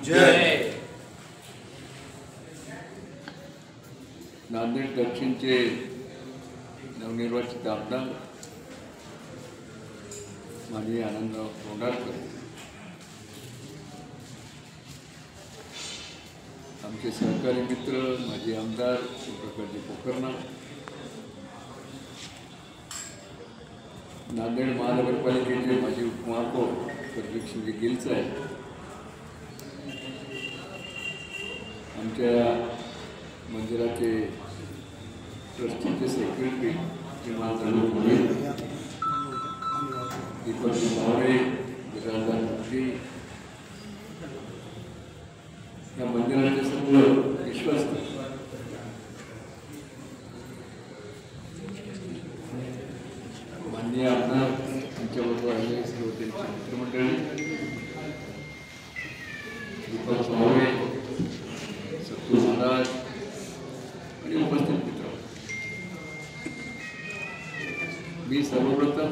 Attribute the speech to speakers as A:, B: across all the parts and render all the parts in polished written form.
A: जय.
B: नांदेड दक्षिणचे नवनिर्वाचित आमदार माननीय आनंदराव तोंडारकर, आमचे सहकारी मित्र माजी आमदार प्रकाशजी पोखरना, नांदेड महानगरपालिकेचे माजी उपमहापौर परवीक्षजी गिलसाहेब, आमच्या मंदिराचे ट्रस्टीचे सेक्रेटरी दीपक भावरे, बिराजदार मंत्री, या मंदिराचे सर्व विश्वस्त, माननीय आमदार यांच्याबरोबर आलेले सर्व त्यांची मित्रमंडळी, दीपक भावरे, सत्तू महाराज आणि उपस्थित मित्र, मी सर्वप्रथम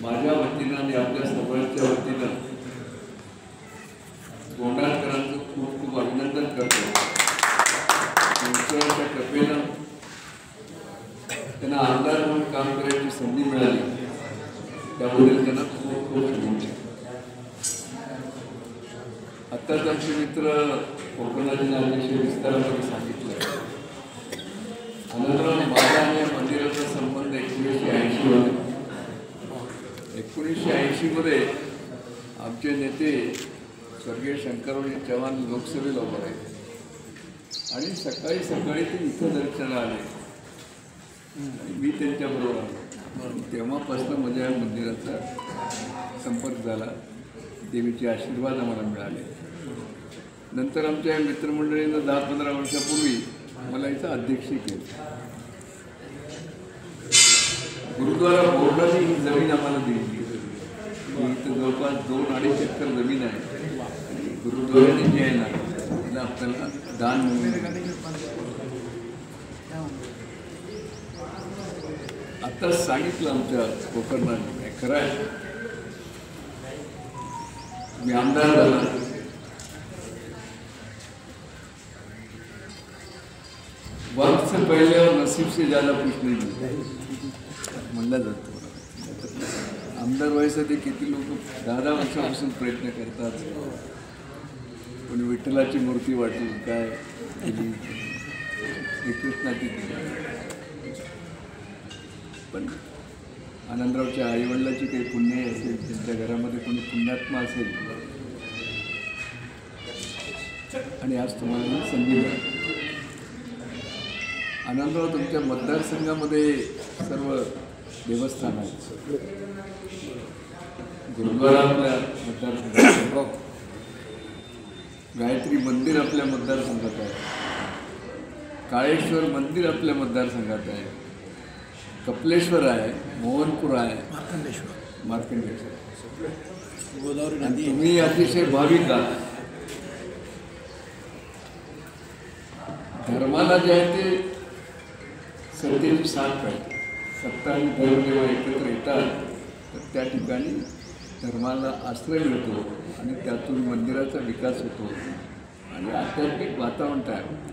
B: माझ्या वतीनं आणि आपल्या सर्वांच्या वतीनं तोंडारकरांचं खूप खूप अभिनंदन करतो. ईश्वराच्या कृपेनं त्यांना आमदार म्हणून काम करायची संधी मिळाली, त्याबद्दल त्यांना खूप खूप शुभेच्छा. आत्ताच आमचे मित्र कोकणाचे अतिशय विस्तारामध्ये सांगितलं, आनंदराव माझा आणि या मंदिराचा संबंध 1980 मध्ये. 1980 मध्ये आमचे नेते स्वर्गीय शंकरराव चव्हाण लोकसभेला उभे राहिले आणि सकाळी सकाळी ते इथं दर्शनाला आले आणि मी त्यांच्याबरोबर आलो. तेव्हापासून माझ्या या मंदिराचा संपर्क झाला, देवीचे आशीर्वाद आम्हाला मिळाले. नंतर आमच्या मित्रमंडळीनं 10-15 वर्षापूर्वी मला इथं अध्यक्षही केलं. गुरुद्वारा बोर्डाने ही जमीन आम्हाला दिली. इथं जवळपास 2-2.5 एकर जमीन आहे आणि गुरुद्वाराने जी आहे ना तिला आपल्याला दान म्हणून. आत्ताच सांगितलं आमच्या कोकणाने, खरं आहे, मी आमदार झाला वक्त से पहले और नसीब से ज़्यादा कुछ नहीं म्हणलं जातं. आमदार व्हायसाठी किती लोक 10 वर्षापासून प्रयत्न करतात. कोणी विठ्ठलाची मूर्ती वाटली, काय श्रीकृष्णाची केली, पण आनंदरावच्या आईवडिलाची काही पुण्य असेल, त्यांच्या घरामध्ये कोणी पुण्यात्मा असेल आणि आज तुम्हाला संधी मिळाली. आनंदराव, तुमच्या मतदारसंघामध्ये सर्व देवस्थान आहेत. गुरुद्वारा आपल्या मतदारसंघात, गायत्री मंदिर आपल्या मतदारसंघात आहे, काळेश्वर मंदिर आपल्या मतदारसंघात आहे, कपलेश्वर आहे, मोहनपूर आहे, मार्कंडेश्वर, गोदावरी नदी. तुम्ही अतिशय भाविक आहात. धर्माला जे आहे ते सत्तेची साथ पाहिजे. सत्ता आणि धर्म जेव्हा एकत्र येतात तर त्या ठिकाणी धर्माला आश्रय मिळतो आणि त्यातून मंदिराचा विकास होतो आणि आध्यात्मिक वातावरण तयार होतं.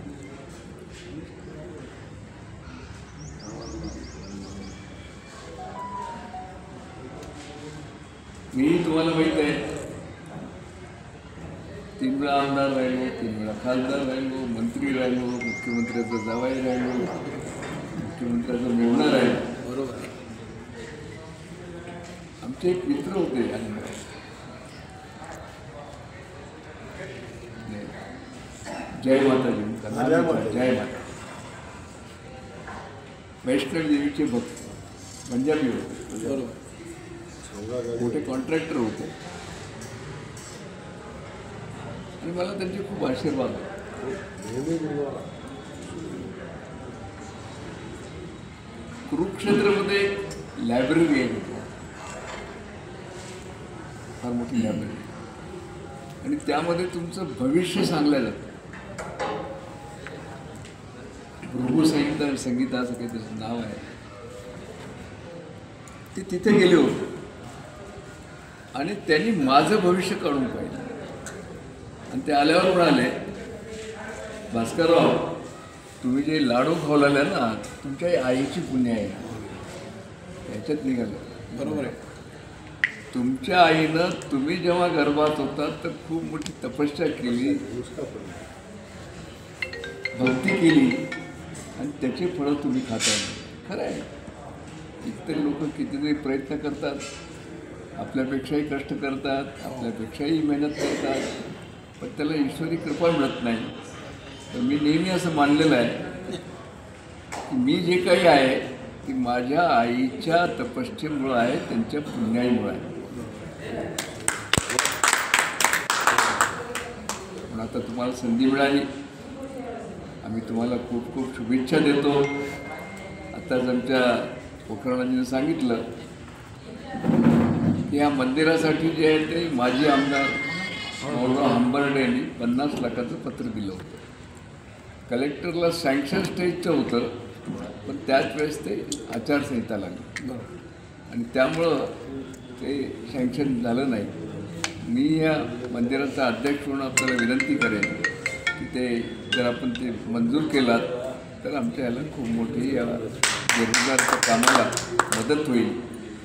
B: मी तुम्हाला माहीत आहे, 3 वेळा आमदार राहिलो, 3 वेळा खासदार राहिलो, मंत्री राहिलो, मुख्यमंत्र्याचा जावाई राहिलो, मुख्यमंत्र्याचा मेहुणा राहिलो. बरोबर आहे. आमचे एक मित्र होते जय माताजी, जय माता, वैष्णव देवीचे भक्त, पंजाबी होते. बरोबर. मोठे कॉन्ट्रॅक्टर होते आणि मला त्यांचे खूप आशीर्वाद होते. कुरुक्षेत्रमध्ये लायब्ररी आहे, फार मोठी लायब्ररी, आणि त्यामध्ये तुमचं भविष्य सांगलं जातं. भृगू संगीता असं काही त्याचं नाव आहे. ते तिथे गेले होते आणि त्यांनी माझं भविष्य काढून पाहिलं. आणि ते आल्यावर म्हणाले, भास्करराव तुम्ही जे लाडू खावलेले ना तुमच्या आईची पुण्य आहे. याच्यात निघालं बरोबर आहे. तुमच्या आईनं तुम्ही जेव्हा गर्भात होता तर खूप मोठी तपस्या केली, भक्ती केली आणि त्याची फळं तुम्ही खाता. खरं आहे. कितीतरी लोक कितीतरी प्रयत्न करतात, आपल्यापेक्षाही कष्ट करतात, आपल्यापेक्षाही मेहनत करतात, पण त्याला ईश्वरी कृपा मिळत नाही. तर मी नेहमी असं मानलेलं आहे की मी जे काही आहे ती माझ्या आईच्या तपश्चेमुळं आहे, त्यांच्या पुण्याईमुळं आहे. पण आता तुम्हाला संधी मिळाली, आम्ही तुम्हाला खूप खूप शुभेच्छा देतो. आताच आमच्या पोखराजीनं सांगितलं की या मंदिरासाठी जे आहे ते माजी आमदार मौलाना हंबर्डे यांनी 50 लाखाचं पत्र दिलं होतं. कलेक्टरला सँक्शन स्टेजचं होतं, पण त्याच वेळेस ते आचारसंहिता लागली आणि त्यामुळं ते सँक्शन झालं नाही. मी या मंदिराचा अध्यक्ष म्हणून आपल्याला विनंती करेन की ते जर आपण ते मंजूर केलात तर आमच्या याला खूप मोठी या बेरोजगारच्या कामाला मदत होईल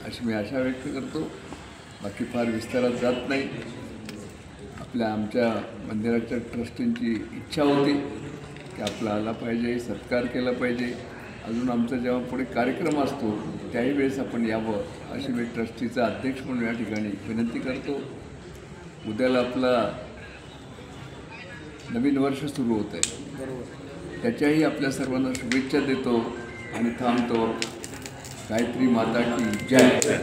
B: अशी मी आशा व्यक्त करतो. बाकी फार विस्तारात जात नाही. आमच्या मंदिराच्या ट्रस्टींची इच्छा होती की आपला आला पाहिजे, सत्कार केला पाहिजे. अजून आमचा जेव्हा पुढे कार्यक्रम असतो त्याही वेळेस आपण यावं अशी मी ट्रस्टीचा अध्यक्ष म्हणून या ठिकाणी विनंती करतो. उद्याला आपला नवीन वर्ष सुरू होतं आहे, त्याच्याही आपल्या सर्वांना शुभेच्छा देतो आणि थांबतो. गायत्री माता की जय.